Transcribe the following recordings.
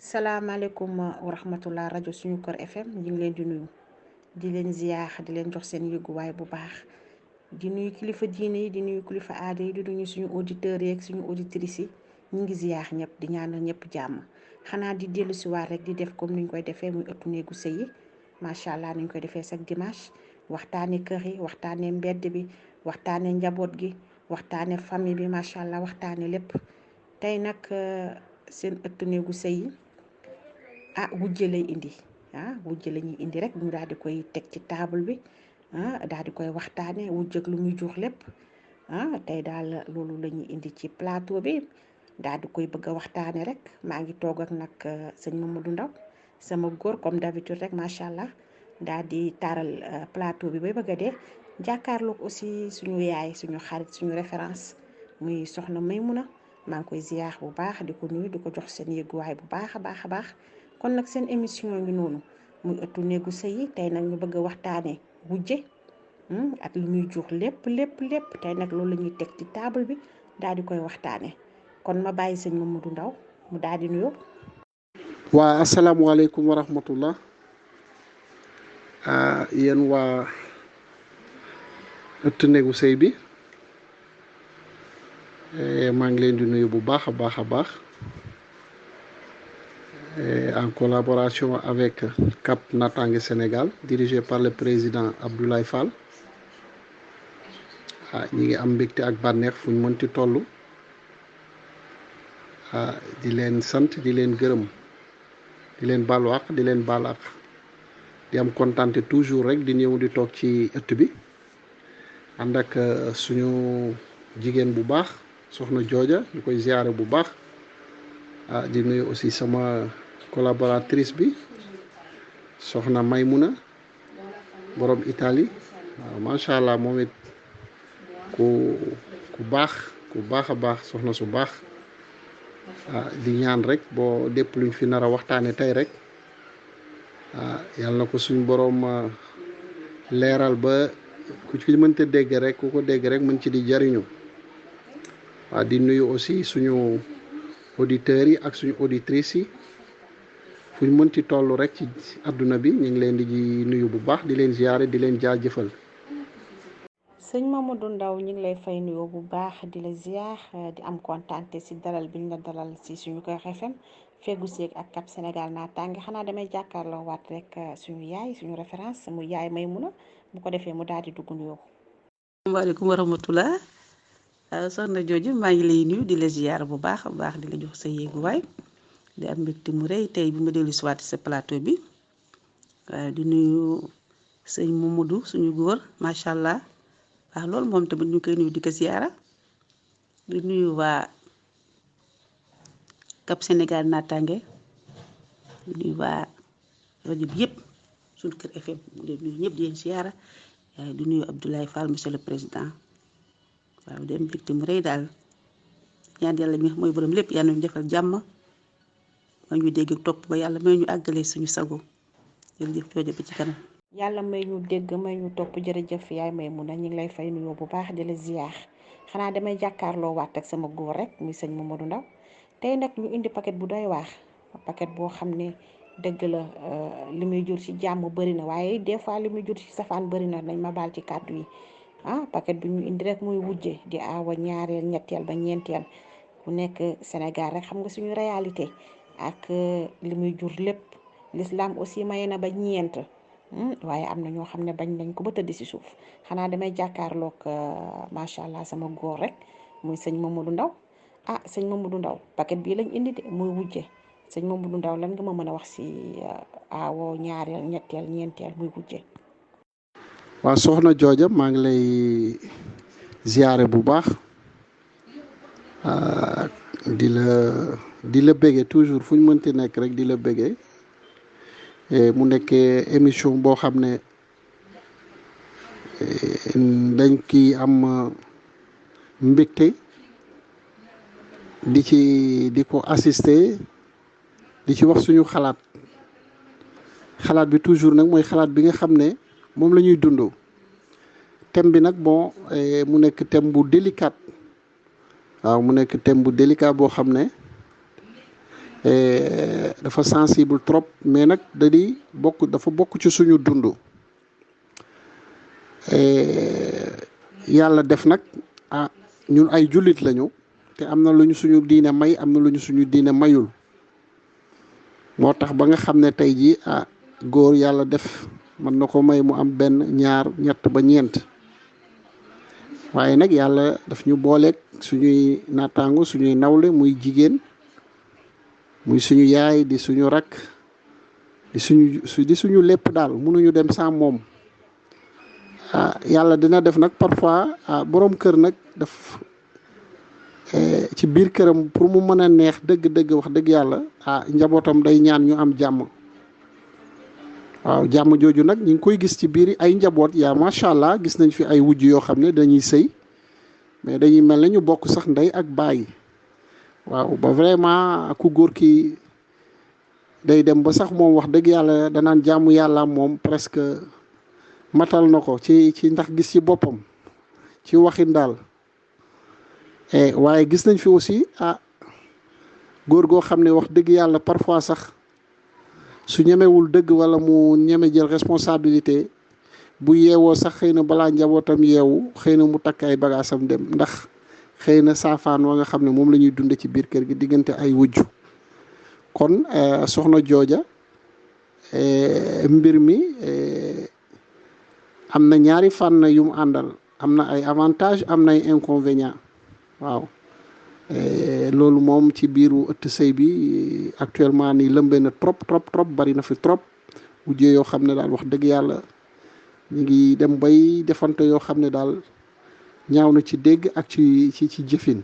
salaamaaleykum wa rahmatullah rajo suñu kër FM ñu ngi leen di nuyu di leen ziyaar di leen jox seen yëguwaay bu baax di nuyu kilifa diine yi di nuyu kilifa aada yi di nuyu suñu auditeurs yeeg suñu auditrices yi ñu ngi ziyaar ñëpp di ñaanal ñëpp jàmm xanaa di dellu si waat rek di def comme ni ñu koy defee muy ëttu néegu sëy yi macha allah ni ñu koy defee chaque dimanche waxtaane kër yi waxtaane mbedd bi waxtaane njaboot gi waxtaane famille bi macha allah waxtaane lépp tey nag seen ëttu néegu sëy yi wujje lay indi wujje la ñuy indi rek ñu daal di koy teg ci table bi daal di koy waxtaane wujje ak lu muy jur lépp tey daal loolu la ñuy indi ci plateau bi daal di koy bëgg a waxtaane rek maa ngi toog ak nag sëñ Mamadou Ndaw sama góor comme d'habitude rek macha allah daal di taaral plateau bi bay bëgg a dee jàkkaarloog aussi suñu yaay suñu xarit suñu référence muy soxna Maymuna maa ngi koy ziyaar bu baax di ko nuyu di ko jox seen yëguwaay bu baax a baax a baax kon nag seen émission ngi noonu muy ëttu néegu sëy yi tey nag ñu bëgg a waxtaane wujje ak lu muy jur lépp tey nag loolu la ñuy teg ci table bi daal di koy waxtaane kon ma bàyyi sëñ Mamadou Ndaw mu daal di nuyoo. waa asalaamualeykum wa rahmatullah yéen waa ëttu néegu sëy bi maa ngi leen di nuyu bu baax a baax a baax en collaboration avec Cap Natangué Sénégal dirigé par le président Abdoulaye Fall ñi ngi am mbégte ak bànneex fu ñu mënti toll di leen sant di leen gërëm di leen baalu àq di leen baal àq di am kontaan toujours rek di ñëw di toog ci ëtt bi ànd ak suñu jigéen bu baax soxna jooja ñu koy ziyaare bu baax di nuyu aussi sama collaboratrice bi soxna Maymuna borom Italie waaw macha allah moom it ku baax a baax soxna su baax di ñaan rek boo lépp luñ fi nar a waxtaane tey rek yàlla na ko suñ borom leeral ba ku ci mënta dégg rek ku ko dégg rek mën ci di jariñu di nuyu aussi suñu auditeurs yi ak suñu auditrices yi fu ñu mënti toll rek ci àdduna bi ñu ngi leen di nuyu bu baax di leen ziyaare di leen jaajëfal. sëñ Mamadou Ndaw ñu ngi lay fay nuyoo bu baax di la ziyaar di am kontaante si dalal bi ñu la dalal si suñu Kër FM feggu seeg ak Cap Sénégal Natangué xanaa damay jàkkaarloo waat rek suñu yaay suñu référence mu yaay Maymuna bu ko defee mu daal di dugg nuyoo. asalaamaaleykum wa rahmatullah soxna jooju maa ngi lay nuyu di la ziyaar bu baax a baax di la jox sa yéeguwaay di am mbégte mu rëy tey bi ma dellu si waat sa plateau bi di nuyu sëñ Mamadou suñu góor macha allah waaw loolu moom tamit ñu koy nuyu di ko ziyaara di nuyu waa Cap Sénégal Natangué di nuyu waa rajo bi yëpp suñu Kër FM di nuyu ñëpp di leen ziyaara di nuyu Abdoulaye Fall monsieur le président waaw di am mbégte mu rëy daal ñaan yàlla mi mooy borom lépp yàlla ñu defal jàmm ma ñu dégg topp ba yàlla may ñu àggale suñu sago jërëjëf jooju ba ci kanam. yàlla may ñu dégg may ñu topp jërëjëf yaay Maymuna ñu ngi lay fay nuyoo bu baax di la ziyaar xanaa damay jàkkaarloo waat ak sama góor rek muy sëñ Mamadou Ndaw tey nag ñu indi paquet bu doy waar paquet boo xam ne dëgg la li muy jur ci jàmm bëri na waaye des fois li muy jur ci safaan bëri na nañ ma baal ci kàddu yi paquet bi ñu indi rek muy wujje di aawa ñaareel ñetteel ba ñeenteel bu nekk Sénégal rek xam nga suñu réalité ak li muy jur lépp l'islam aussi maye na ba ñeent waaye am na ñoo xam ne bañ nañ ko ba tëdd ci suuf xanaa damay jàkkaarloog macha allah sama góor rek muy sëñ Mamadou Ndaw sëñ Mamadou Ndaw paquet bii lañ indi de muy wujje sëñ Mamadou Ndaw lan nga ma mën a wax ci aawo ñaareel ñetteel ñeenteel muy wujje. waa soxna jooja maa ngi lay ziyaare bu baax di la béggee toujours fu ñu mënti nekk rek di la béggee mu nekkee émission boo xam ne dañ ki am mbégte di ko assister di ci wax suñu xalaat bi toujours nag mooy xalaat bi nga xam ne moom la ñuy dund thème bi nag bon mu nekk thème bu délicat waaw mu nekk thème bu délicat boo xam ne dafa sensible trop mais nag dafa bokk ci suñu dund. Yàlla def nag ñun ay jullit lañu te am na lu ñu suñu diine may, am na lu ñu suñu diine mayul. moo tax ba nga xam ne tey jii góor yàlla def mën na ko may mu am benn, ñaar, ñett ba ñeent. waaye nag yàlla daf ñu booleeg suñuy naataango, suñuy nawle, muy jigéen, muy suñu yaay, di suñu rakk, di suñu lépp daal, mënuñu dem sans moom. yàlla dina def nag parfois borom kër nag daf ci biir këram pour mu mën a neex dëgg-dëgg, wax dëgg yàlla njabootam day ñaan ñu am jàmm. waaw jàmm jooju nag ñu ngi koy gis ci biir ay njaboot yaa macha allah, gis nañ fi ay wujj yoo xam ne dañuy sëy mais dañuy mel ne ñu bokk sax ndey ak baay. waaw ba vraiment ku góor ki day dem ba sax moom wax dëgg yàlla danaan jàmm yàlla moom presque matal na ko ci ndax gis ci boppam ci waxin daal. waaye gis nañ fi aussi góor goo xam ne wax dëgg yàlla parfois sax su ñemewul dëgg wala mu ñeme jël responsabilité, bu yeewoo sax xëy na balaa njabootam yeewu xëy na mu takk ay bagaasam dem, ndax xëy na saafaan wa nga xam ne moom la ñuy dunde ci biir kër gi diggante ay wujju. kon soxna jooja mbir mi am na ñaari fànn yu mu àndal, am na ay avantage, am na ay inconvénient. waaw loolu moom ci biiru ëtt sëy bi actuellement nii lëmbe na trop bari na fi trop wujje yoo xam ne daal wax dëgg yàlla ñu ngi dem bay defante yoo xam ne daal ñaaw na ci dégg ak ci jëfin.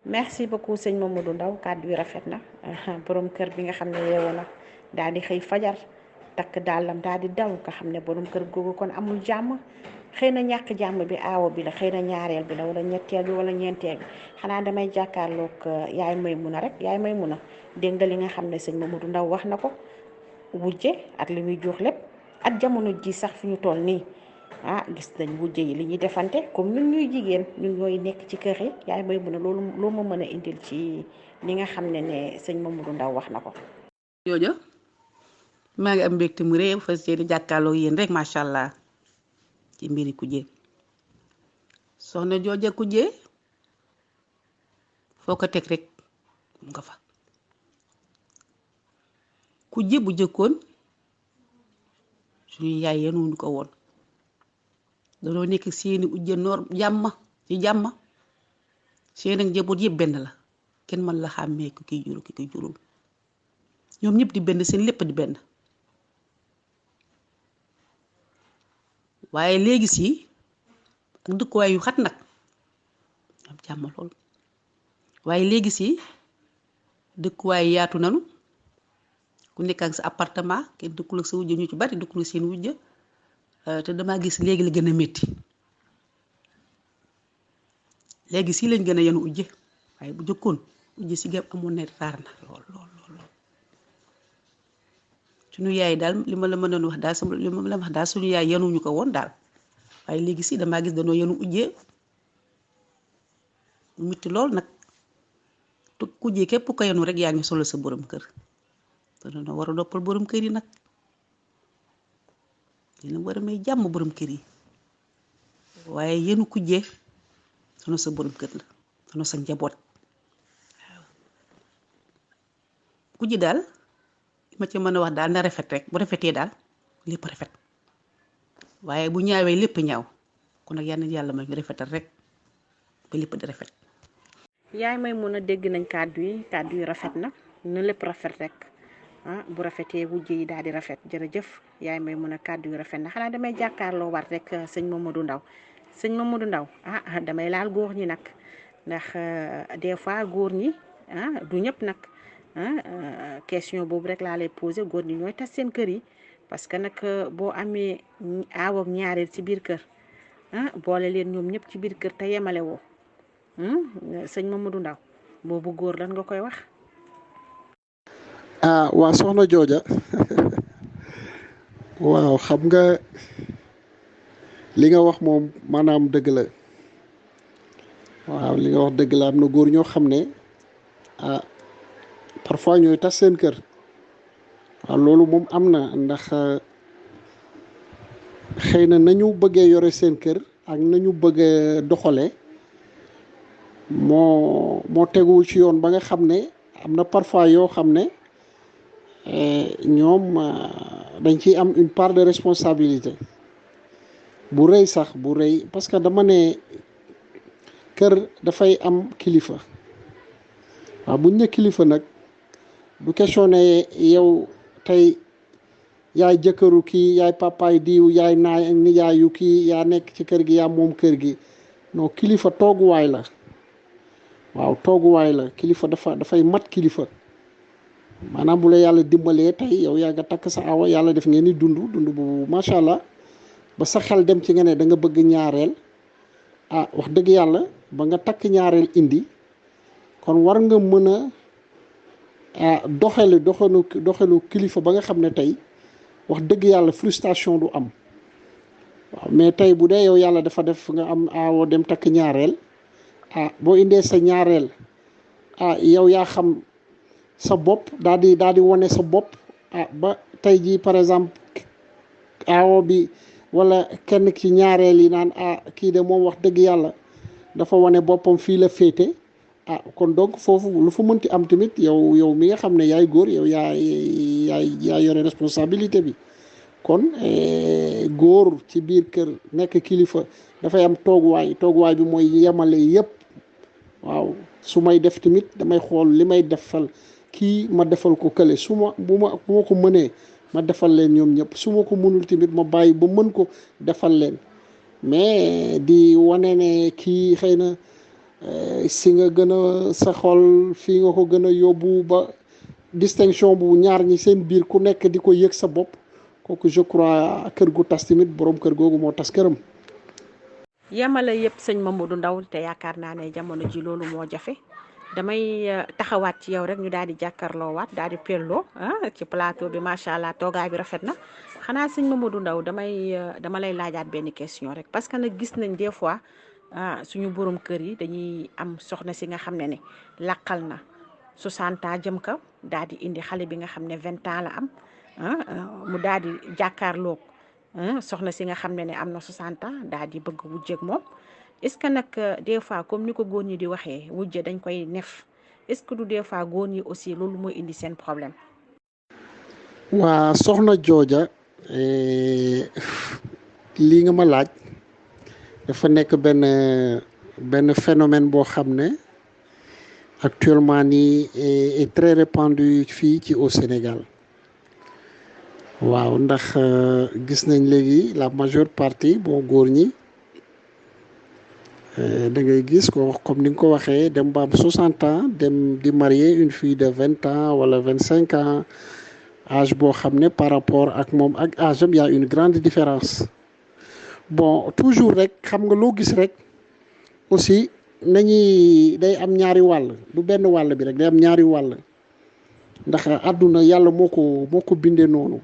merci beaucoup sëñ Mamadou Ndaw, kàddu yi rafet na. borom kër bi nga xam ne yeewoo na daal di xëy fajar takk dàllam daal di daw, nga xam ne borom kër googu kon amul jàmm. xëy na ñàkk jàmm bi aawo bi la, xëy na ñaareel bi la, wala ñetteel bi, wala ñeenteel bi. xanaa damay jàkkaarloog yaay Maymuna rek. yaay Maymuna, dégg nga li nga xam ne sëñ Mamadou Ndaw wax na ko, wujje ak li muy jox lépp ak jamono ji sax fi ñu toll nii gis nañ wujje yi li ñuy defante comme ñun ñuy jigéen ñun ñooy nekk ci kër yi. yaay Maymuna, loolu loo ma mën a indil ci li nga xam ne sëñ Mamadou Ndaw wax na ko. joojo maa ngi am mbégte mu réew fas yéene jàkkaarloo yéen rek macha allah ci mbiri kujje. soxna jooja kujje foo ko teg rek nga fa. kujje bu jëkkoon suñu yaay yenuñu ko woon, danoo nekk seeni ujje noor jàmm seen ak njaboot yëpp benn la, kenn mën la xàmmee ku kiy juru ki kiy jurul, ñoom ñëpp di benn, seen lépp di benn. waaye léegi si ak dëkkuwaay yu xat nag am jàmm lool, waaye léegi si dëkkuwaay yaatu nanu, ku nekk ak sa appartement, kenn dëkkul ak sa wujja, ñu ci bari dëkkul seen wujja. te damaa gis léegi la gën a métti, léegi si lañ gën a yenu ujje, waaye bu jëkkoon ujje si gam amoon na raar na lool. suñu yaay daal li ma la mënoon wax daal li ma la wax daal suñu yaay yenuñu ko woon daal, waaye léegi si damaa gis danoo yenu ujje mu métti lool nag. te kujje képp ko yenu rek yaa ngi solo sa borom kër, te dana war a doppal borom kër yi nag, dina war a may jàmm borom kër yi. waaye yenu kujje sono sa borom kër la, sono sa njaboot. waaw kujje daal li ma ci mën a wax daal na rafet rek, bu rafetee daal lépp rafet, waaye bu ñaawee lépp ñaaw. kon nag yàlla may ñu rafetal rek ba lépp di rafet. yaay Maymuna, dégg nañ kàddu yi rafet na lépp rafet rek. bu rafetee wujje yi daal di rafet. jërëjëf yaay Maymuna, kàddu yi rafet na. xanaa damay jàkkaarloo war rek sëñ Mamadou Ndaw. sëñ Mamadou Ndaw damay laal góor ñi nag, ndax des fois góor ñi du ñëpp nag question boobu rek laa lay posé. góor ñi ñooy tas seen kër yi, parce que nag boo amee aaw ak ñaareel ci biir kër boole leen ñoom ñëpp ci biir kër te yemale woo sëñ Mamadou Ndaw, boobu góor lan nga koy wax. waa soxna jooja waaw xam nga li nga wax moom maanaam dëgg la. waaw li nga wax dëgg la, am na góor ñoo xam ne parfois ñooy tas seen kër. waaw loolu moom am na ndax xëy na nañu bëggee yore seen kër ak nañu bëggee doxalee moo teguwul ci yoon ba nga xam ne am na parfois yoo xam ne ñoom dañ ciy am une part de responsabilité bu rëy sax bu rëy parce que dama ne kër dafay am kilifa waaw buñ ne kilifa nag du question ne yow tey yaay jëkkëru kii yaay papaay diw yaay nijaayu kii yaa nekk ci kër gi yaa moom kër gi non kilifa tooguwaay la waaw tooguwaay la kilifa dafay mat kilifa maanaam bu la yàlla dimbalee tey yow yaa nga takk sa awa yàlla def ngeen ni dund bu macha allah ba sa xel dem ci nga ne da nga bëgg ñaareel wax dëgg yàlla ba nga takk ñaareel indi kon war nga mën a doxelu kilifa ba nga xam ne tey wax dëgg yàlla frustration du am waaw mais tey bu dee yow yàlla dafa def nga am awo dem takk ñaareel boo indee sa ñaareel yow yaa xam sa bopp daal di wane sa bopp ba tey jii par exemple awo bi wala kenn ci ñaareel yi naan kii de moom wax dëgg yàlla dafa wane boppam fii la féete kon donc foofu lu fa mënti am tamit yow mi nga xam ne yaay góor yow yaay yore responsabilité bi kon góor ci biir kër nekk kilifa dafay am tooguwaay bi mooy yemale yépp waaw su may def tamit damay xool li may defal kii ma defal ko kële bu ma ko mënee ma defal leen ñoom ñëpp su ma ko mënul tamit ma bàyyi ba mën ko defal leen mais di wane ne kii xëy na si nga gën a sa xol fii nga ko gën a yóbbu ba distinction bu ñaar ñi seen biir ku nekk di ko yëg sa bopp kooku je crois kër gu tas tamit borom kër googu moo tas këram. yemale yëpp sëñ Mamadou Ndaw te yaakaar naa ne jamono ji loolu moo jafe damay taxawaat ci yow rek ñu daal di jàkkaarloo waat daal di pelloo ci plateau bi macha allah toogaay bi rafet na xanaa sëñ Mamadou Ndaw dama lay laajaat benn question rek parce que nag gis nañ des fois suñu borom kër yi dañuy am soxna si nga xam ne laqal na 60 ans jëm kaw daal di indi xale bi nga xam ne 20 ans la am mu daal di jàkkaarloog soxna si nga xam ne am na 60 ans daal di bëgg wujjeeg moom est-ce que nag des fois comme ni ko góor ñi di waxee wujje dañ koy nef est-ce que du des fois góor ñi aussi loolu mooy indi seen problème. waa soxna jooja lii nga ma laaj dafa nekk benn phénomène boo xam ne actuellement nii est très répandu fii ci au Sénégal waaw ndax gis nañ léegi la majeure partie bon góor ñi da ngay gis ko comme ni nga ko waxee dem ba am 60 ans dem di marier une fille de 20 ans wala 25 ans âge boo xam ne par rapport ak moom ak âge am y a une grande différence bon toujours rek xam nga loo gis rek aussi day am ñaari wàll du benn wàll bi rek day am ñaari wàll ndax àdduna yàlla moo ko bindee noonu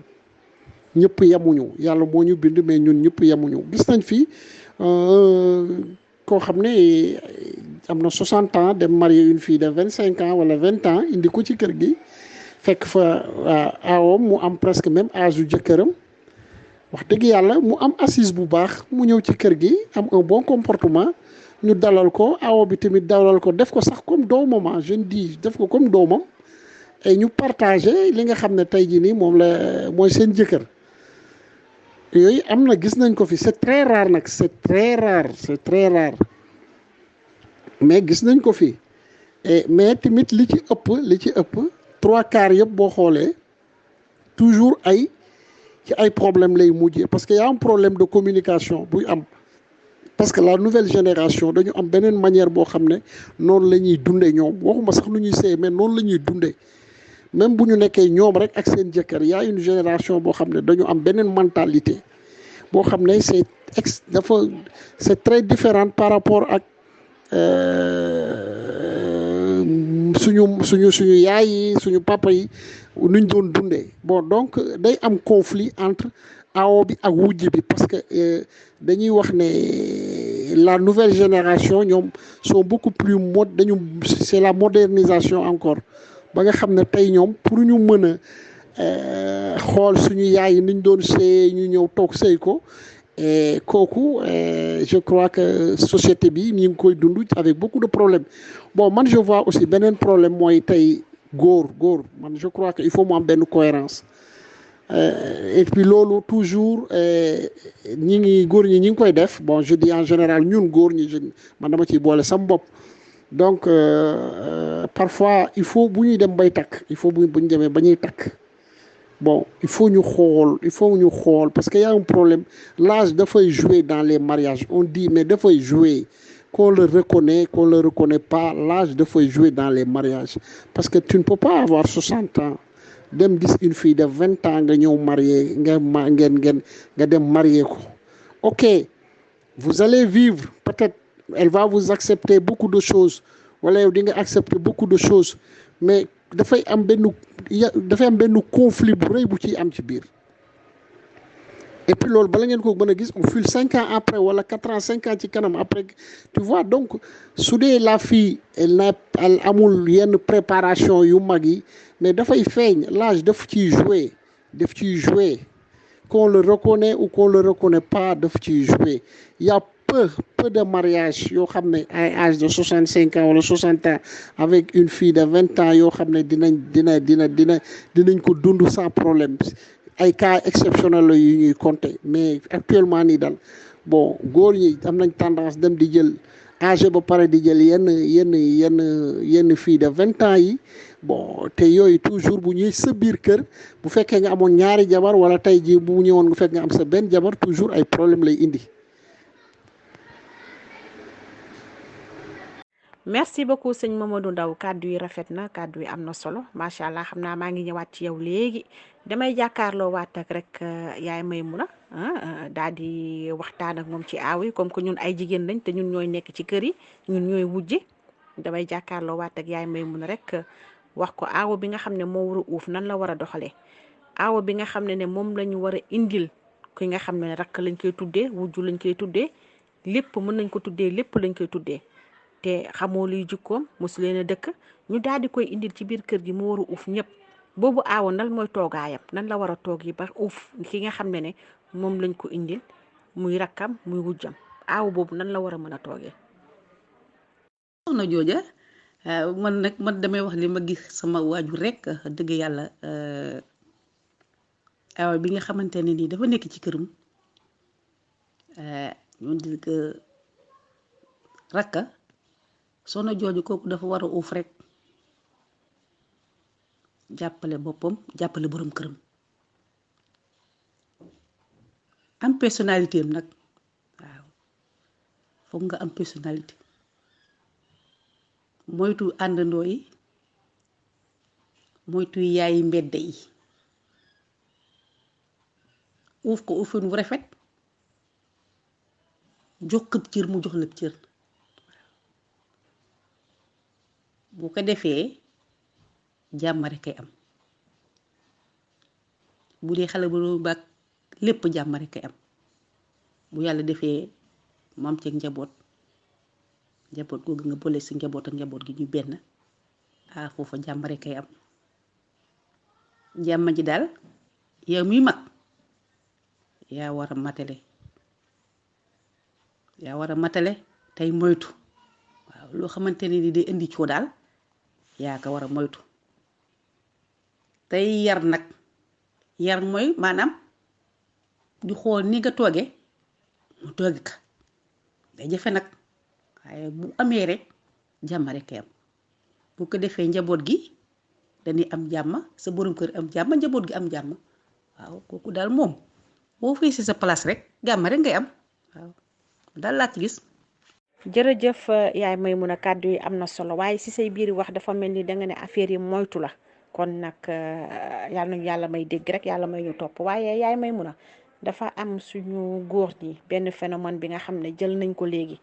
ñëpp yemuñu yàlla moo ñu bind mais ñun ñëpp yemuñu gis nañ fi koo xam ne am na 60 ans dem marier une fille de 25 ans wala 20 ans indi ko ci kër gi fekk fa aawam mu am presque même âge yu jëkkëram wax dëgg yàlla mu am assise bu baax mu ñëw ci kër gi am un bon comportement ñu dalal ko aawo bi tamit dalal ko def ko sax comme doomam je dis def ko comme doomam et ñu partagé li nga xam ne tey jii nii moom la mooy seen jëkkër yooyu am na gis nañ ko fi c'est très rare nag c'est très rare mais gis nañ ko fi mais tamit li ci ëpp 3/4 yëpp boo xoolee toujours ci ay problème lay mujjee parce que y a un problème de communication buy am parce que la nouvelle génération dañu am beneen manière boo xam ne noonu la ñuy dundee ñoom waxuma sax nu ñuy sëy mais noonu la ñuy dundee même bu ñu nekkee ñoom rek ak seen jëkkër y a une génération boo xam ne dañu am beneen mentalité boo xam ne c'est très différent par rapport ak suñu yaay yi suñu papa yi nuñ doon dundee bon donc day am conflit entre aawo bi ak wujj bi parce que dañuy wax ne la nouvelle génération ñoom sont beaucoup plus c'est la modernisation encore ba nga xam ne tey ñoom pour ñu mën a xool suñu yaay yi niñ doon sëy ñu ñëw toog sëy ko et kooku je crois que société bi ñu ngi koy dund avec beaucoup de problèmes. Bon man je vois aussi beneen problème mooy tey góor man je crois que il faut mu am benn cohérence et puis loolu toujours góor ñi ñi ngi koy def. Bon je dis en général ñun góor ñi man dama ciy boole sam bopp. Donc parfois il faut bu ñuy dem bay takk il faut bu ñu demee ba ñuy takk bon il faut ñu xool parce que y a un problème. L'âge dafay jouer dans les mariages. On dit mais dafay jouer qu'on le reconnaît pas, l'âge dafay jouer dans les mariages parce que tu ne peux pas avoir 60 ans dem gis une fille de 20 ans nga ñëw marié nga dem marié ko. Ok, vous allez vivre, peut-être elle va vous accepter beaucoup de choses wala yow di nga accepter beaucoup de choses, mais dafay am benn conflit bu rëy bu ciy am ci biir. Et puis loolu bala ngeen ko mën a gis on file 5 ans après wala 4 ans 5 ans ci kanam après, tu vois. Donc su dee la fille elle amul yenn préparation yu mag yi, mais dafay feeñ, l'âge daf ciy jouer qu'on le reconnaît ou qu'on le reconnaît pas, daf ciy jouer. Il y a peu de mariages yoo xam ne ay âge de 65 ans wala 60 ans avec une fille de 20 ans yoo xam ne dinañ ko dund sans problème. Ay cas exceptionnels la yu ñuy compter, mais actuellement nii daal bon góor ñi am nañ tendance dem di jël âgé ba pare di jël yenn fille de 20 ans yi. Bon te yooyu toujours bu ñuy sa biir kër bu fekkee nga amoon ñaari jabar wala tey jii bu ñëwoon nga fekk nga am sa benn jabar, toujours ay problème lay indi. merci beaucoup sëñ Mamadou Ndaw kàddu yi rafet na, kàddu yi am na solo macha allah. xam naa maa ngi ñëwaat ci yow léegi. damay jàkkaarloo waat ak rek yaay Maymuna daal di waxtaan ak moom ci aaw yi, comme que ñun ay jigéen lañ te ñun ñooy nekk ci kër yi, ñun ñooy wujje. damay jàkkaarloo waat ak yaay Maymuna rek wax ko aawo bi nga xam ne moo war a uuf nan la war a doxalee. aawo bi nga xam ne moom la ñu war a indil ki nga xam ne rakk lañ koy tuddee, wujju lañ koy tuddee, lépp mën nañ ko tuddee, lépp lañ koy tuddee. te xamoo luy jikkoom, mosu leen a dëkk, ñu daal di koy indil ci biir kër gi mu war a uuf ñëpp. boobu aawo nan mooy toogaayam, nan la war a toog yi ba uuf ki nga xam ne moom lañ ko indil muy rakkam muy wujjam. aawo boobu nan la war a mën a toogee. soxna jooja man damay wax li ma gis sama waajur rek dëgg yàlla. aawo bi nga xamante ne nii dafa nekk ci këram ñu di ko rakka soxna jooju kooku dafa war a uuf rek, jàppale boppam, jàppale borom këram, am personnalité am nag. waaw foog nga am personnalité, moytu àndandoo yi, moytu yaayi mbedd yi, uuf ko uufin bu rafet, jox këb cër mu jox lépp cër. bu ko defee jàmm rek kay am. bu dee xale bu baax lépp jàmm rek kay am. bu yàlla defee mu am ceeg njaboot googu nga boole si njaboot ak njaboot gi ñu benn, foofa jàmm rek kay am. jàmm ji daal yow miy mag yaa war a matale tey moytu. waaw loo xamante ne ni day indi coo daal yaa ko war a moytu. tey yar nag, yar mooy maanaam di xool ni nga tooge mu tooge ka. day jafe nag waaye bu amee rek jàmm rek am. bu ko defee njaboot gi dañuy am jàmm, sa borom kër am jàmm, njaboot gi am jàmm. waaw kooku daal moom boo fay si sa place rek jàmm rek ngay am. waaw daal laa ci gis. jërëjëf yaay Maymuna, kàddu yi am na solo, waaye si say biir wax dafa mel ni danga ne affaire yi moytu la. kon nag yàlla nañu yàlla may dégg rek, yàlla may ñu topp. waaye yaay Maymuna, dafa am suñu góor ñi benn phénomène bi nga xam ne jël nañ ko léegi.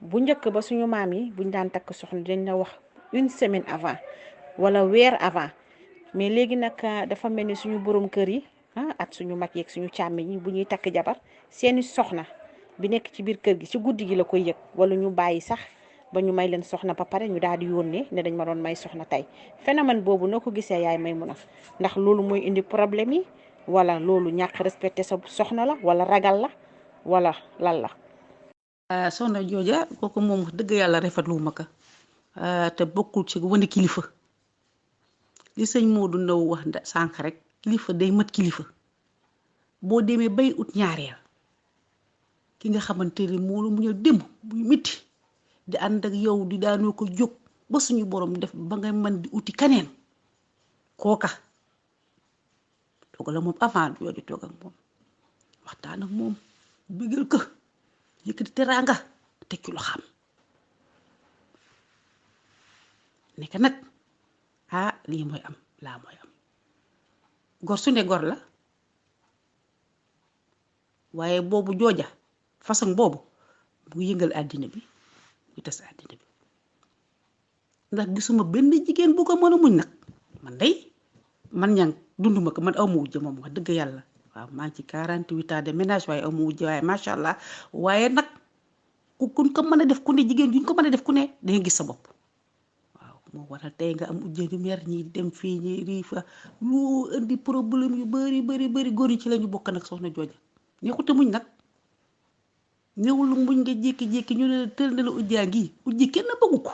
bu njëkk ba suñu maam yi buñ daan takk soxna dañ la wax 1 semaine avant wala weer avant, mais léegi nag dafa mel ni suñu borom kër yi ak suñu mag yeeg suñu càmmiñ yi bu ñuy takk jabar seeni soxna bi nekk ci biir kër gi ci guddi gi la koy yëg, wala ñu bàyyi sax ba ñu may leen soxna ba pare ñu daal di yónnee ne dañ ma doon may soxna tey phénomène boobu noo ko gisee yaay Maymuna ndax loolu mooy indi problème yi wala loolu ñàkk respecté sa soxna la wala ragal la wala lan la. soxna jooja kooku moom wax dëgg yàlla rafetlu ma ko te bokkul ci wane kilifa li sëñ Modou Ndaw wax sànq rek kilifa day mat kilifa boo demee bay ut ñaareel ki nga xamante ne moo la muñal démb muy métti di ànd ak yow di daanoo ko jóg ba suñu borom def ba nga mën di uti kaneen kooka toog la moom avant yoo di toog ak moom waxtaan ak moom bëggal ko yëkkati teraanga teg ci lu xam nekk nag lii mooy am laa mooy am gor su ne gor la waaye boobu jooja façon boobu bu yëngal àddina bi bu tas àddina bi ndax gisuma benn jigéen bu ko mën a muñ nag man ñang dunduma ko man aw ma wujje moom wax dëgg yàlla waaw maa ngi ci 48 ans de ménage waaye aw ma wujje waaye macha allah waaye nag ku ko mën a def ku ne jigéen juñ ko mën a def ku ne danga gis sa bopp waaw moo waral tey nga am ujje ñu mer ñi dem fii ñi riifa lu indi problème yu bari góor yi ci lañu bokk nag soxna jooja neexute muñ nag néewul muñ nga jékki-jékki ñu ne tël na la ujjaa ngi ujji kenn bëggu ko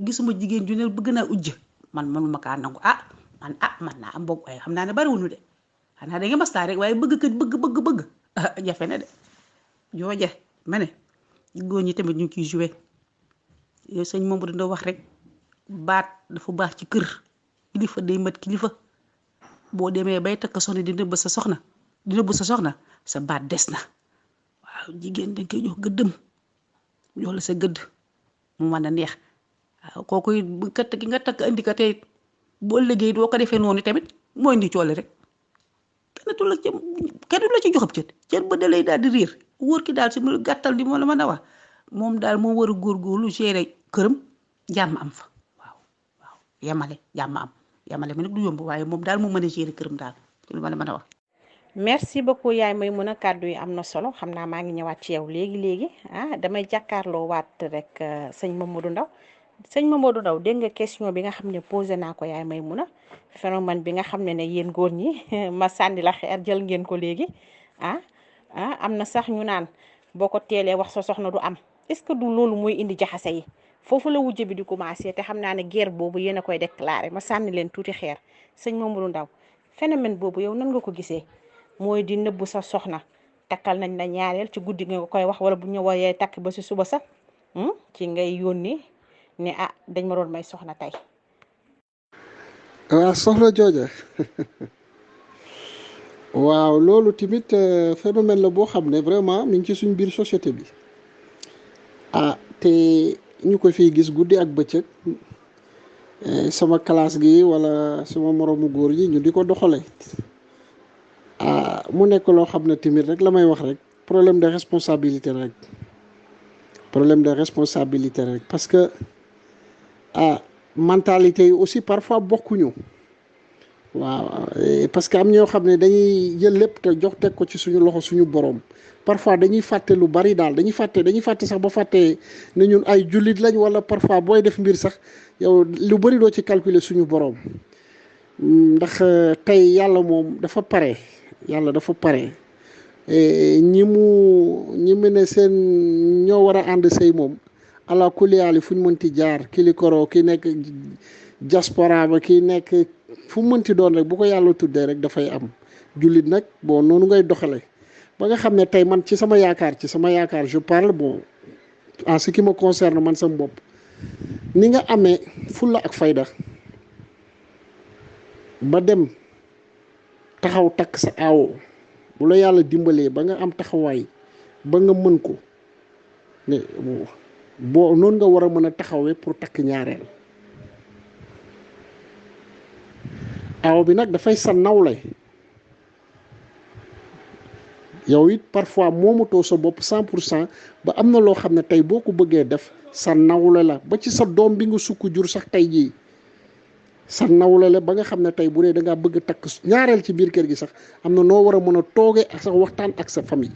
gisuma jigéen ju ne bëgg naa ujj man manuma kaa nangu man naa am boobu waaye xam naa ne bariwuñu de xanaa da nga mastaa rek waaye bëgg jafe na de jooje ma ne góor ñi tamit ñu ngi ciy joué yow sëñ Mamadou Ndaw wax rek baat dafa baax ci kër kilifa day mat kilifa boo demee bay takk soxna di nëbb sa soxna sa baat des na waaw jigéen dañ koy jox gëddëm jox la sa gëdd mu mën a neex waaw kooku kat ki nga takk indi ka tey boo liggéey doo ko defee noonu tamit mooy indi coole rek kenn du la ci joxab cër ba dalay daal di réer wóor ki daal si mu gàttal di moo la mën a wax moom daal moo war a góorgóorlu gérer këram jàmm am fa waaw yemale jàmm am yemale mi nag du yomb waaye moom daal moo mën a gérer këram daal lu ma la mën a wax. merci beaucoup yaay Maymuna kàddu yi am na solo xam naa maa ngi ñëwaat ci yow léegi damay jàkkaarloo waat rek sëñ Mamadou Ndaw dégg nga question bi nga xam ne posé naa ko yaay Maymuna phénomène bi nga xam ne yéen góor ñi ma sànni la xeer jël ngeen ko léegi am na sax ñu naan boo ko teelee wax sa soxna du am est-ce que du loolu mooy indi jaxase yi foofu la wujje bi di commencé te xam naa ne guerre boobu yéen a koy déclaré ma sànni leen tuuti xeer sëñ Mamadou Ndaw phénomène boobu yow nan nga ko gisee mooy di nëbbu sa soxna takkal nañ la ñaareel ci guddi nga koy wax wala bu ñu waree takk ba si suba sax ci ngay yónni ne dañ ma doon may soxna tey. waaw soxna jooja waaw loolu tamit phénomène la boo xam ne vraiment mi ngi ci suñ biir société bi te ñu ko fiy gis guddi ak bëccëg sama classe gi wala sama moroomu góor yi ñu di ko doxale mu nekk loo xam ne tamit rek la may wax rek problème de responsabilité rek parce que mentalité yi aussi parfois bokkuñu waaw parce que am ñoo xam ne dañuy jël lépp te jox teg ko ci suñu loxo suñu borom parfois dañuy fàtte lu bari daal dañuy fàtte sax ba fàtte ne ñun ay jullit lañ wala parfois booy def mbir sax yow lu bari doo ci calculer suñu borom ndax tey yàlla moom dafa pare ñi mu ne seen ñoo war a ànd sëy moom ala kuliyaali fu ñu mënti jaar kilikoro ki nekk diaspora ba ki nekk fu mënti doon rek bu ko yàlla tuddee rek dafay am jullit nag bon noonu ngay doxale ba nga xam ne tey man ci sama yaakaar je parle bon en ce qui me concerne man sama bopp ni nga amee fulla ak fayda ba dem taxaw takk sa aawo bu la yàlla dimbalee ba nga am taxawaay ba nga mën ko ne boo noonu nga war a mën a taxawee pour takk ñaareel aaw bi nag dafay sa nawle yow it parfois moomatoo sa bopp 100% ba am na loo xam ne tey boo ko bëggee def sa nawle la ba ci sa doom bi nga sukk jur sax tey jii sa nawle la ba nga xam ne tey bu dee da ngaa bëgg takk ñaareel ci biir kër gi sax am na noo war a mën a toogee ak sax waxtaan ak sa famille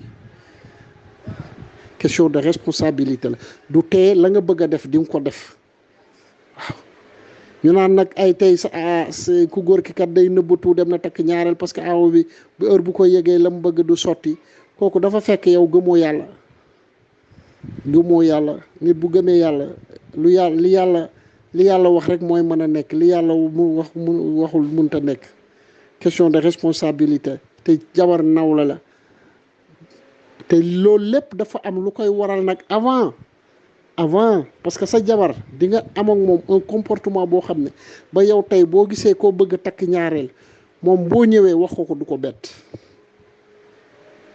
question de responsabilité la du tee la nga bëgg a def di nga ko def waaw ñu naan nag ay tey sa ku góor ki kat day nëbbatu dem na takk ñaareel parce que aaw bi bu heure bu ko yegee la mu bëgg du sotti kooku dafa fekk yow gëmoo yàlla nit bu gëmee yàlla li yàlla wax rek mooy mën a nekk li yàlla mu waxul mënta nekk question de responsabilité te jabar nawla la te loolu lépp dafa am lu koy waral nag avant parce que sa jabar di nga am ak moom un comportement boo xam ne ba yow tey boo gisee koo bëgg a takk ñaareel moom boo ñëwee wax ko du ko bett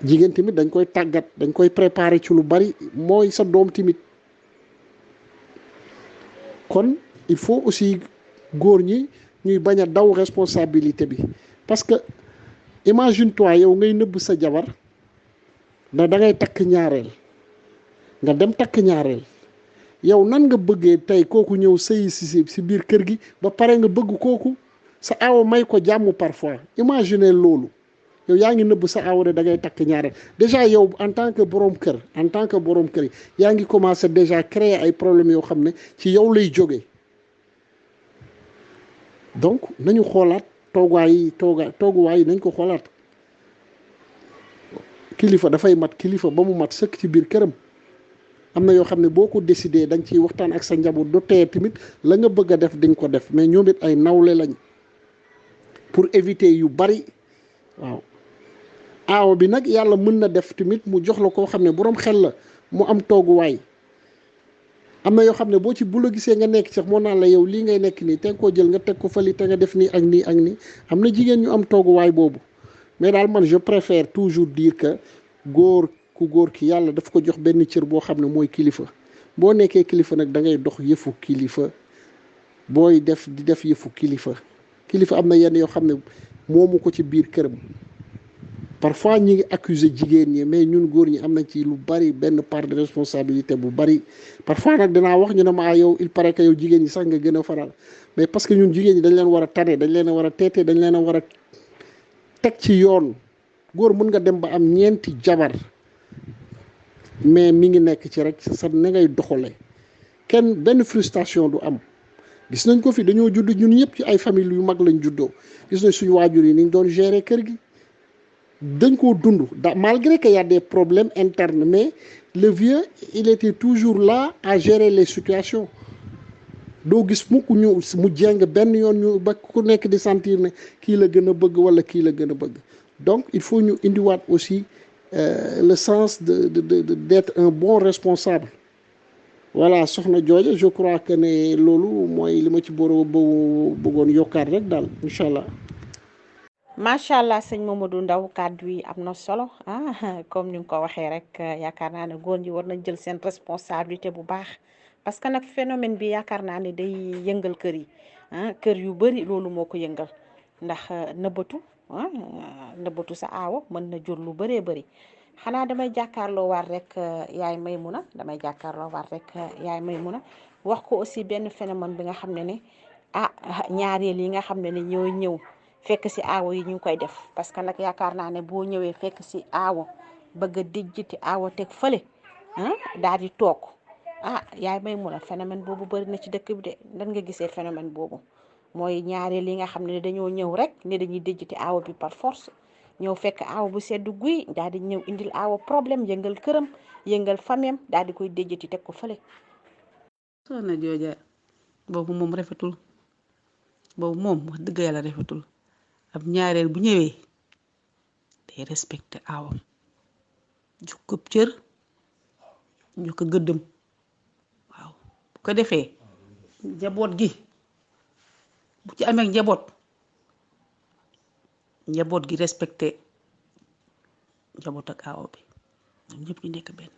jigéen tamit dañ koy tàggat dañ koy préparer ci lu bari mooy sa doom tamit kon il faut aussi góor ñi ñuy bañ a daw responsabilité bi parce que imagine toi yow ngay nëbb sa jabar da ngay takk ñaareel nga dem takk ñaareel yow nan nga bëggee tey kooku ñëw sëyi si biir kër gi ba pare nga bëgg kooku sa aawa may ko jàmm parfois imagine loolu yow yaa ngi nëbb sa aawa da ngay takk ñaareel déjà yow en tant que borom kër yaa ngi commencé déjà créer ay problèmes yoo xam ne ci yow lay jógee donc nañu xoolaat tooguwaay yi nañ ko xoolaat kilifa dafay mat kilifa ba mu mat sëkk ci biir këram am na yoo xam ne boo ko décidé da nga ciy waxtaan ak sa njaboot du tee tamit la nga bëgg a def di nga ko def mais ñoom it ay nawle lañ pour éviter yu bari waaw aaw bi nag yàlla mën na def tamit mu jox la koo xam ne boroom xel la mu am tooguwaay am na yoo xam ne boo ci bu la gisee nga nekk sax moo naan la yow lii ngay nekk nii te nga koo jël nga teg ko fali te nga def nii ak nii ak nii am na jigéen ñu am tooguwaay boobu mais daal man je préfère toujours dire que ku góor ki yàlla daf ko jox benn cër boo xam ne mooy kilifa boo nekkee kilifa nag da ngay dox yëfu kilifa booy def di def yëfu kilifa am na yenn yoo xam ne moomu ko ci biir këram parfois ñi ngi accuser jigéen ñi mais ñun góor ñi am nañ ci lu bari benn part de responsabilité bu bari parfois nag dinaa wax ñu ne ma yow il paraît que yow jigéen ñi sax nga gën a faral mais parce que ñun jigéen ñi dañ leen war a tane dañ leen a war a teete dañ leen a war a teg ci yoon góor mën nga dem ba am ñeenti jabar mais mi ngi nekk ci rek sa na ngay doxale benn frustration du am gis nañ ko fi dañoo judd ñun ñëpp ci ay famille yu mag lañ juddoo gis nañ suñu waajur yi ni ñu doon gérer kër gi dañ koo dund malgré que y a des problèmes internes mais le vieux il était toujours là à gérer les situations doo gis mukk mu jeng benn yoon ñu ba ku nekk di sentir ne kii la gën a bëgg wala kii la gën a bëgg donc il faut ñu indiwaat aussi le sens d'être un bon responsable voilà soxna jooja je crois que ne loolu mooy li ma ci bëggoon yokkaat rek daal incha allah. macha allah sëñ Mamadou Ndaw kàddu yi am na solo comme ni nga ko waxee rek yaakaar naa ne góor ñi war nañ jël seen responsabilité bu baax parce que nag phénomène bi yaakaar naa ne day yëngal kër yi kër yu bari loolu moo ko yëngal ndax nëbbatu sa aawo mën na jur lu bëree bëri xanaa damay jàkkaarloo waat rek yaay Maymuna wax ko aussi benn phénomène bi nga xam ne ñaareel yi nga xam ne ñooy ñëw fekk si aawo yi ñu koy def parce que nag yaakaar naa ne boo ñëwee fekk si aawo bëgg a dijjiti aawo teg fële daal di toog yaay Maymuna phénomène boobu bëri na ci dëkk bi de nan nga gisee phénomène boobu mooy ñaareel yi nga xam ne dañoo ñëw rek ne dañuy dijjiti aawo bi par force ñëw fekk aawo bu seddu guy daal di ñëw indil aawo problème yëngal këram yëngal famem daal di koy dijjiti teg ko fële. soxna jooja boobu moom rafetul boobu moom wax dëgg yàlla rafetul ab ñaareel bu ñëwee day respecté aawam jox ko cër jox ko gëddëm waaw bu ko defee njaboot gi bu ci amee njaboot gi respecté njaboot ak aaw bi ñoom ñëpp ñu nekk benn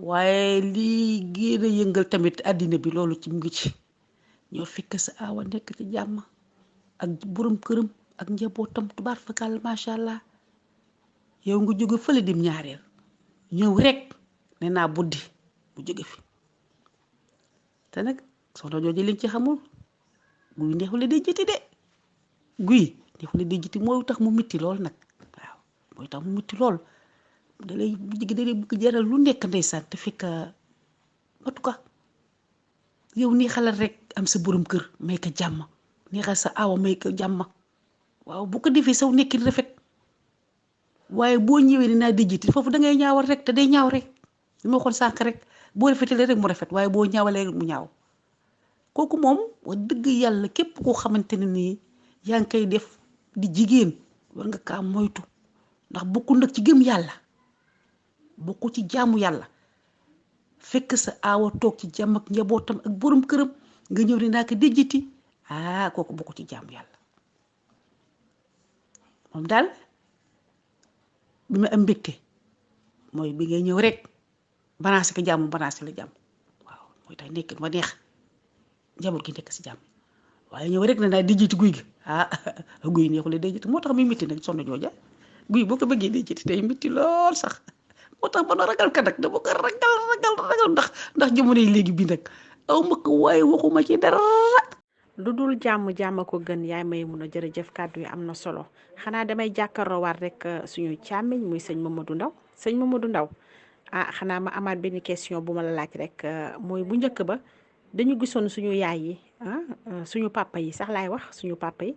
waaye lii gën a yëngal tamit àddina bi loolu ci mu ngi ci ñoo fekk sa aawa nekk ci jàmm ak borom këram ak njabootam tubaar fakal macha allah yow nga jóge fële dim ñaareel ñëw rek ne naa buddi bu jóge fi te nag soxna jooju liñ ci xamul guy neexule di jiti de guy neexule di jiti mooy tax mu mitti lool nag waaw mooy tax mu mitti lool dalay bëgg jaral lu nekk ndeysaan te fekk matu ko yow nii xalal rek am sa borom kër may ko jàmm neexal sa aawa may ko jàmm waaw bu ko defee saw nekkin rafet waaye boo ñëwee dinaa dijjiti foofu da ngay ñaawal rek te day ñaaw rek li ma waxoon sànq rek boo rafetalee rek mu rafet waaye boo ñaawalee rek mu ñaaw kooku moom wax dëgg yàlla képp koo xamante ne nii yaa ngi koy def di jigéen war nga kaa moytu ndax bokkul nag ci gëm yàlla bokku ci jaamu yàlla fekk sa aawa toog ci jàmm ak njabootam ak borom këram nga ñëw dinaa ko dijjiti kooku bokku ci jaamu yàlla moom daal bi ma am mbégte mooy bi ngay ñëw rek banaase ko jàmm banaase la jàmm waaw mooy tax nekk ma neex njaboot gi nekk si jàmm waaye ñëw rek na naa dijjiti guy gi guy neexule dijjiti moo tax muy métti nag sonn jooja guy boo ko bëggee dijjiti day métti lool sax moo tax ba na ragal ka nag dama ko ragal ndax jamono yi léegi bi nag aw ma ko waaye waxuma ci dara. lu dul jàmm ko gën yaay may mun a jërëjëf kàddu yi am na solo xanaa damay jàkkaarloowaat rek suñu càmmiñ muy sëñ Mamadou Ndaw xanaa ma amaat benn question bu ma la laaj rek mooy bu njëkk ba dañu gisoon suñu yaay yi suñu papa yi sax laay wax suñu papa yi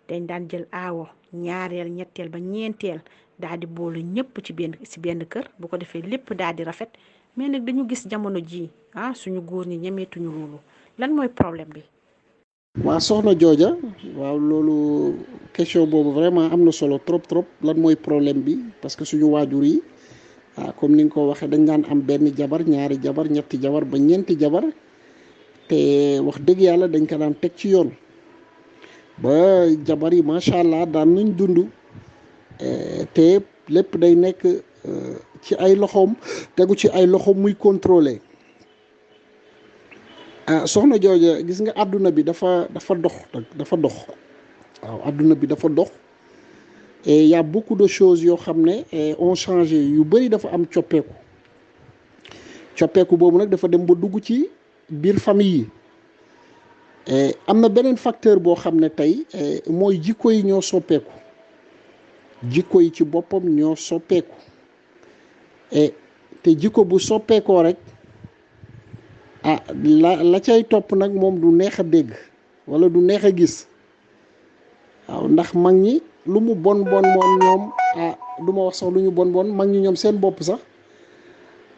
dañ daan jël aawo ñaareel ñetteel ba ñeenteel daal di boole ñëpp ci benn kër bu ko defee lépp daal di rafet mais nag dañu gis jamono ji suñu góor ñi ñemeetuñu loolu lan mooy problème bi. waa soxna jooja waaw loolu question boobu vraiment am na solo trop lan mooy problème bi parce que suñu waajur yi comme ni nga ko waxee dañ daan am benn jabar ñaari jabar ñetti jabar ba ñeenti jabar te wax dëgg yàlla dañ ko daan teg ci yoon ba jabar yi macha allah daan nañ dund te lépp day nekk ci ay loxoom tegu ci ay loxoom muy contrôler soxna jooja gis nga àdduna bi dafa dox waaw àdduna bi dafa dox et y a beaucoup de choses yoo xam ne ont changé yu bëri dafa am coppeeku boobu nag dafa dem ba dugg ci biir famille yi am na beneen facteur boo xam ne tey mooy jikko yi ñoo soppeeku jikko yi ci boppam ñoo soppeeku te jikko bu soppeekoo rek la cay topp nag moom du neex a dégg wala du neex a gis waaw ndax mag ñi lu mu bon moom ñoom du ma wax sax lu ñu bon mag ñi ñoom seen bopp sax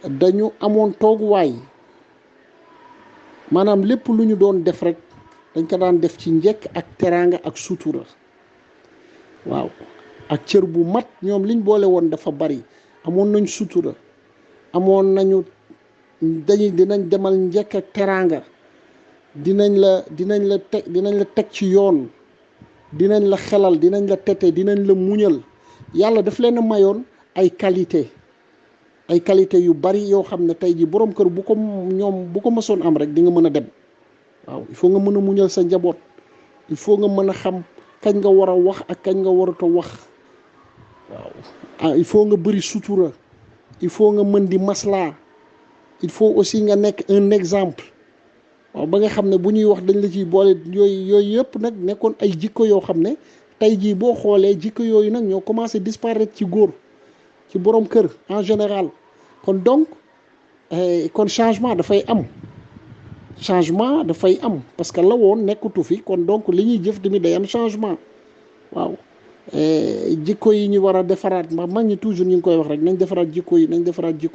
dañu amoon tooguwaay maanaam lépp lu ñu doon def rek dañ ko daan def ci njekk ak teraanga ak sutura waaw ak cër bu mat ñoom liñ boole woon dafa bari amoon nañ sutura amoon nañu dinañ demal njekk ak teraanga dinañ la teg ci yoon dinañ la xelal dinañ la tete dinañ la muñal yàlla daf leen a mayoon ay qualité yu bari yoo xam ne tey ji borom kër bu ko mësoon am rek di nga mën a dem waaw il faut nga mën a muñal sa njaboot il faut nga mën a xam kañ nga war a wax ak kañ nga warata wax waaw il faut nga bëri sutura il faut nga mën di maslaa il faut aussi nga nekk un exemple waaw ba nga xam ne bu ñuy wax dañ la ciy boole yooyu yëpp nag nekkoon ay jikko yoo xam ne tey jii boo xoolee jikko yooyu nag ñoo commencé disparaître ci góor ci borom kër en général kon donc kon changement dafay am parce que la woon nekkatu fi kon donc li ñuy jëf tamit day am changement waaw jikko yi ñu war a defaraat mag ñi toujours ñu ngi koy wax rek nañ defaraat jikko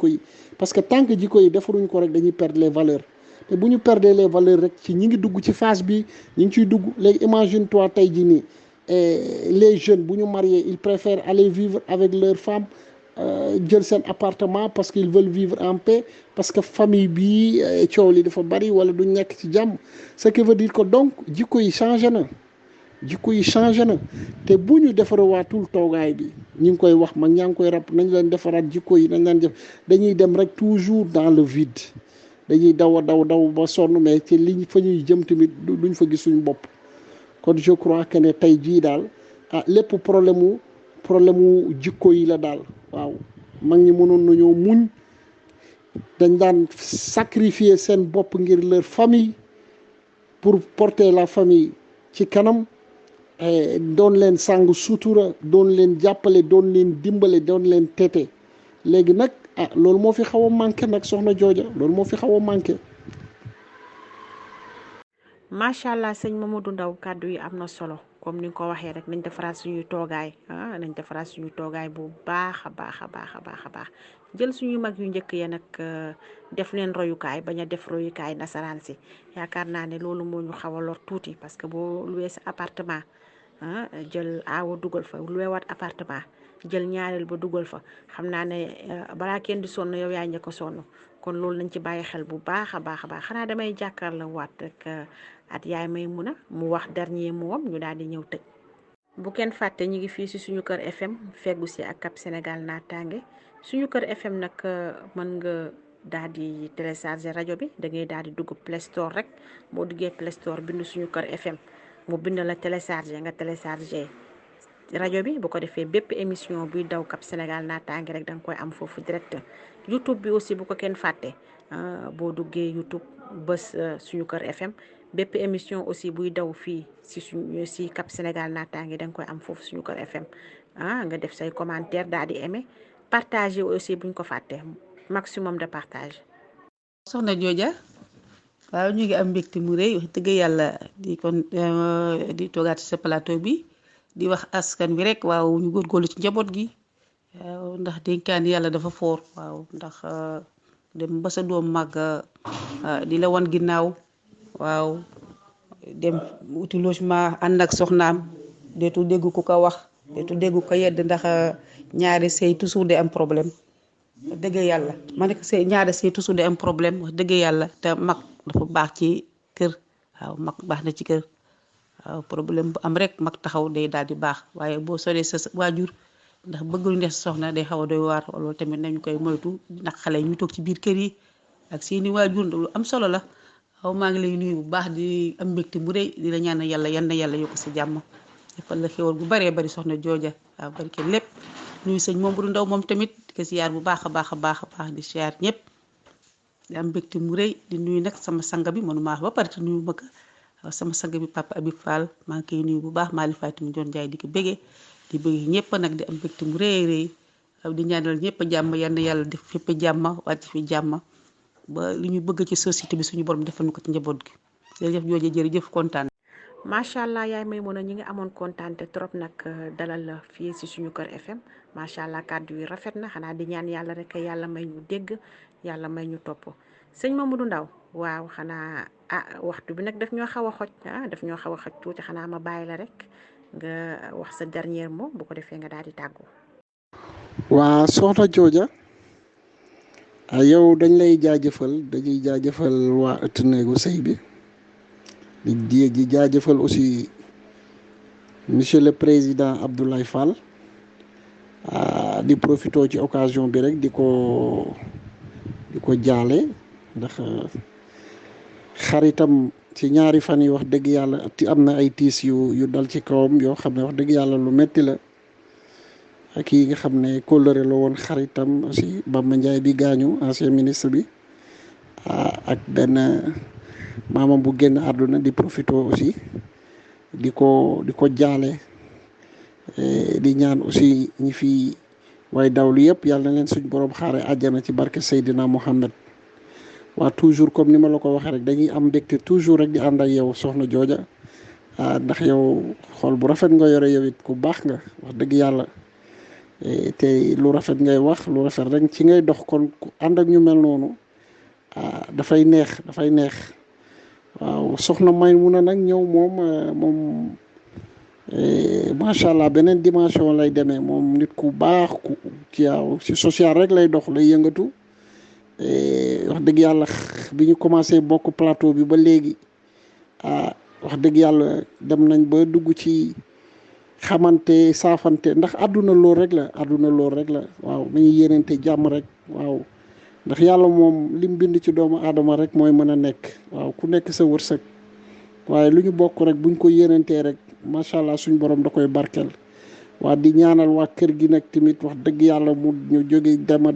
yi parce que tant que jikko yi defaruñ ko rek dañuy perdre les valeurs te bu ñu perdre les valeurs rek ci ñi ngi dugg ci phase bi ñi ngi ciy dugg léegi imagine toi tey jii nii les jeunes bu ñu mariés ils préfèrent aller vivre avec leur femme jël seen appartement parce qu'ils veulent vivre en paix parce que famille bi coow li dafa bari wala du nekk ci jàmm ce qui veut dire que donc jikko yi changé na te bu ñu defarawaatul toogaay bi ñu ngi koy wax mag ñaa ngi koy rap nañ leen defaraat jikko yi nañ leen def dañuy dem rek toujours dans le vide dañuy daw ba sonn mais ci liñ fa ñuy jëm tamit duñ fa gis suñu bopp kon je crois que ne tey jii daal lépp problème mu jikko yi la daal waaw mag ñi mënoon nañoo muñ dañ daan sacrifier seen bopp ngir leur famille pour porter la famille ci kanam doon leen sàng sutura doon leen jàppale doon leen dimbale doon leen tete léegi nag loolu moo fi xaw a manqué nag soxna jooja loolu moo fi xaw a manqué. macha allah sëñ Mamadou Ndaw kàddu yi am na solo comme ni nga ko waxee rek nañ defaraat suñuy toogaay nañ defaraat suñuy toogaay bu baax a baax a baax a baax a baax jël suñu mag yu njëkk ya nag def leen royukaay bañ a def royukaay nasaraan si yaakaar naa ne loolu moo ñu xaw a lor tuuti parce que boo luwee sa appartement jël aawa dugal fa luweewaat appartement jël ñaareel ba dugal fa xam naa ne balaa kenn di sonn yow yaa njëkk a sonn kon loolu nañ ci bàyyi xel bu baax a baax a baax xanaa damay jàkkaarloo waat rek at yaay Maymuna mu wax dernier mot am ñu daal di ñëw tëj. bu kenn fàtte ñu ngi fii si suñu kër FM feggu si ak Cap Sénégal naataange suñu kër FM nag mën nga daal di télécharger rajo bi da ngay daal di dugg Play Store rek boo duggee Play Store bindu suñu kër FM mu bind la télécharger nga télécharger rajo bi bu ko defee bépp émission buy daw Cap Sénégal naataange rek da nga koy am foofu direct. YouTube bi aussi bu ko kenn fàtte boo duggee YouTube bés suñu kër FM bépp émission aussi buy daw fii si Cap Sénégal naataange da nga koy am foofu suñu kër FM nga def say commentaire daal di aimer partager aussi buñ ko fàtte maximum de partage. soxna Jooja waaw ñu ngi am mbégte mu rëy wax dëgg yàlla di toogaat ci sa plateau bi di wax askan wi rek waaw ñu góorgóorlu ci njaboot gi waaw ndax dénkaan yàlla dafa foor waaw ndax dem ba sa doom màgg di la wan ginnaaw waaw dem uti logement ànd ak soxnaam deetu dégg ku ko wax deetu dégg ko yedd ndax ñaari sëy toujours day am problème wax dëgg yàlla ma ne ko sëy ñaari sëy toujours day am problème wax dëgg yàlla te mag dafa baax ci kër waaw mag baax na ci kër waaw problème bu am rek mag taxaw day daal di baax waaye boo solee sa waajur ndax bëgg lu def soxna day xaw a doy waar loolu tamit nañu koy moytu ndax xale yi ñu toog ci biir kër yi ak seeni waajur lu am solo la waaw maa ngi lay nuyu bu baax di am mbégte bu rëy di la ñaan yàlla yan na yàlla yokk sa jàmm defal la xéwal bu baree bari soxna Jooja waaw barke lépp nuyu sëñ Mamadou Ndaw moom tamit di ko siyaar bu baax a baax a baax a baax di siyaar ñëpp di am mbégte mu rëy di nuyu nag sama sang bi mënuma wax ba pare te nuyu ma ko sama sang bi papa Abib Fall maa ngi koy nuyu bu baax Mali Fatim Ndione Ndiaye di ko bégee di bëgg ñëpp nag di am mbégte mu rëy rëy di ñaanal ñëpp jàmm yan na yàlla def fépp jàmm wàcc fi jàmm ba li ñu bëgg ci société bi suñu borom defal ñu ko ci njaboot gi jërëjëf Jooja jërëjëf kontaan. macha allah yaay Maymuna ñi ngi amoon kontaan te trop nag dalal la fii si suñu kër FM macha allah kàddu yi rafet na xanaa di ñaan yàlla rek yàlla may ñu dégg yàlla may ñu topp sëñ Mamadou Ndaw waaw xanaa waxtu bi nag daf ñoo xaw a xoj daf ñoo xaw a xoj tuuti xanaa ma bàyyi la rek nga wax sa dernier mot bu ko defee nga daal di tàggu. waa soxna Jooja yow dañ lay dañuy jaajëfal waa ëtt néegu sëy bi di jaajëfal aussi monsieur le président Abdoulaye Fall di profito ci occasion bi rek di ko jaale ndax xaritam ci ñaari fan yi wax dëgg yàlla am na ay tiis yu dal ci kawam yoo xam ne wax dëgg yàlla lu metti la ak yi nga xam ne kóllëre la woon xaritam aussi Bamba Ndiaye bi gaañu ancien ministre bi ak benn maamam bu génn àdduna di profito aussi di ko jaale di ñaan aussi ñi fi way dawlu yëpp yàlla na leen suñ borom xaare àjjana ci barke Seydina Mohamed waa toujours comme ni ma la ko waxee rek dañuy am mbégte toujours rek di ànd ak yow soxna Jooja ndax yow xol bu rafet nga yore yow it ku baax nga wax dëgg yàlla te lu rafet ngay wax lu rafet rek ci ngay dox kon ku ànd ak ñu mel noonu dafay neex waaw soxna Maymuna nag ñëw moom macha allah beneen dimension lay demee moom nit ku baax ku ci social rek lay dox lay yëngatu wax dëgg yàlla bi ñu commencé bokk plateau bi ba léegi wax dëgg yàlla dem nañ ba dugg ci xamante saafante ndax àdduna loolu rek la waaw nañu yéenante jàmm rek waaw ndax yàlla moom lim bind ci doomu aadama rek mooy mën a nekk waaw ku nekk sa wërsëg waaye lu ñu bokk rek buñ ko yéenantee rek macha allah suñ borom da koy barkel waa di ñaanal waa kër gi nag tamit wax dëgg yàlla mu ñu jóge dem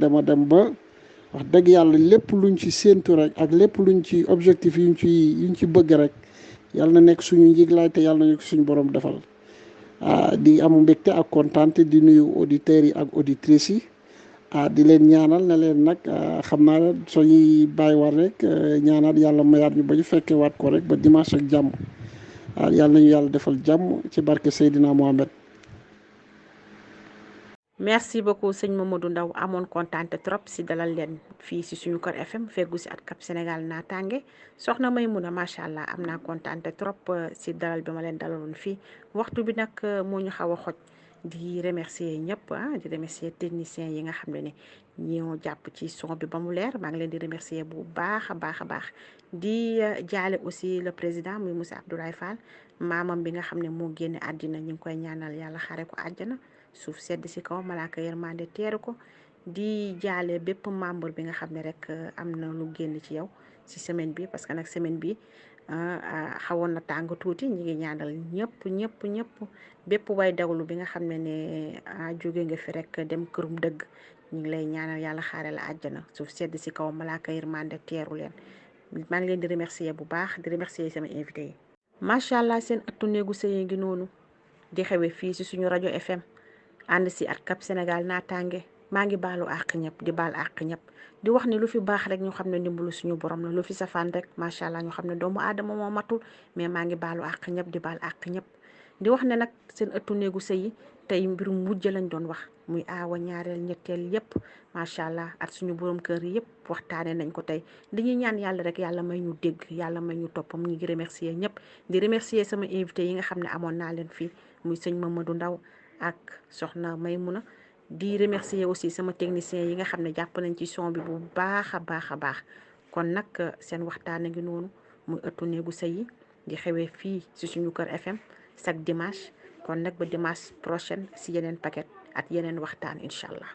ba wax dëgg yàlla lépp luñ ci séentu rek ak lépp luñ ci objectif yuñ ci bëgg rek yàlla na nekk suñu njiglaay te yàlla na ñu suñu borom defal di am mbégte ak kontaan di nuyu auditeurs yi ak auditrices yi di leen ñaanal ne leen nag xam naa soñuy bàyyi war rek ñaanal yàlla mayaat ñu ba ñu fekkee waat ko rek ba dimanche ak jàmm yàlla nañu yàlla defal jàmm ci barke Seydina Mohamed. merci beaucoup sëñ Mamadou Ndaw amoon kontaante trop si dalal leen fii si suñu kër FM feggu si at Cap Sénégal naataange soxna Maymuna macha allah am naa kontaante trop si dalal bi ma leen dalaloon fii waxtu bi nag moo ñu xaw a xoj di remercier ñëpp di remercier techniciens yi nga xam ne ñoo jàpp ci son bi ba mu leer maa ngi leen di remercier bu baax a baax a baax di jaale aussi le président muy monsieur Abdoulaye Fall maamam bi nga xam ne moo génne àddina ñu ngi koy ñaanal yàlla xare ko àjjana suuf sedd si kaw malaaka yërmande teeru ko di jaale bépp membre bi nga xam ne rek am na lu génn ci yow si semaine bi parce que nag semaine bi xawoon na tàng tuuti ñi ngi ñaanal ñëpp bépp way dawlu bi nga xam ne jóge nga fi rek dem kërum dëgg ñu ngi lay ñaanal yàlla xaare la àjjana suuf sedd si kaw malaaka yërmande teeru leen maa ngi leen di remercier bu baax di remercier sama invité yi macha allah seen ëttu néegu sëy ngi noonu di xewe fii si suñu rajo FM ànd si at Cap Sénégal naataange maa ngi baalu àq ñëpp di baal àq ñëpp di wax ni lu fi baax rek ñu xam ne ndimbalu suñu borom la lu fi safaan rek macha allah ñu xam ne doomu aadama moo matul mais maa ngi baalu àq ñëpp di baal àq ñëpp di wax ne nag seen ëttu néegu sëy yi tey mbirum wujj lañ doon wax muy aawa ñaareel ñetteel yëpp macha allah at suñu borom kër yi yëpp waxtaane nañ ko tey dañuy ñaan yàlla rek yàlla may ñu dégg yàlla may ñu toppam ñu ngi remercier ñëpp di remercier sama invité yi nga xam ne amoon naa leen fii muy sëñ Mamadou Ndaw ak soxna Maymuna di remercier aussi sama technicien yi nga xam ne jàpp nañ ci son bi bu baax a baax kon nag seen waxtaan a ngi noonu muy ëttu néegu sëy yi di xewee fii si suñu kër FM chaque dimanche kon nag ba dimanche prochaine si yeneen paquet ak yeneen waxtaan incha allah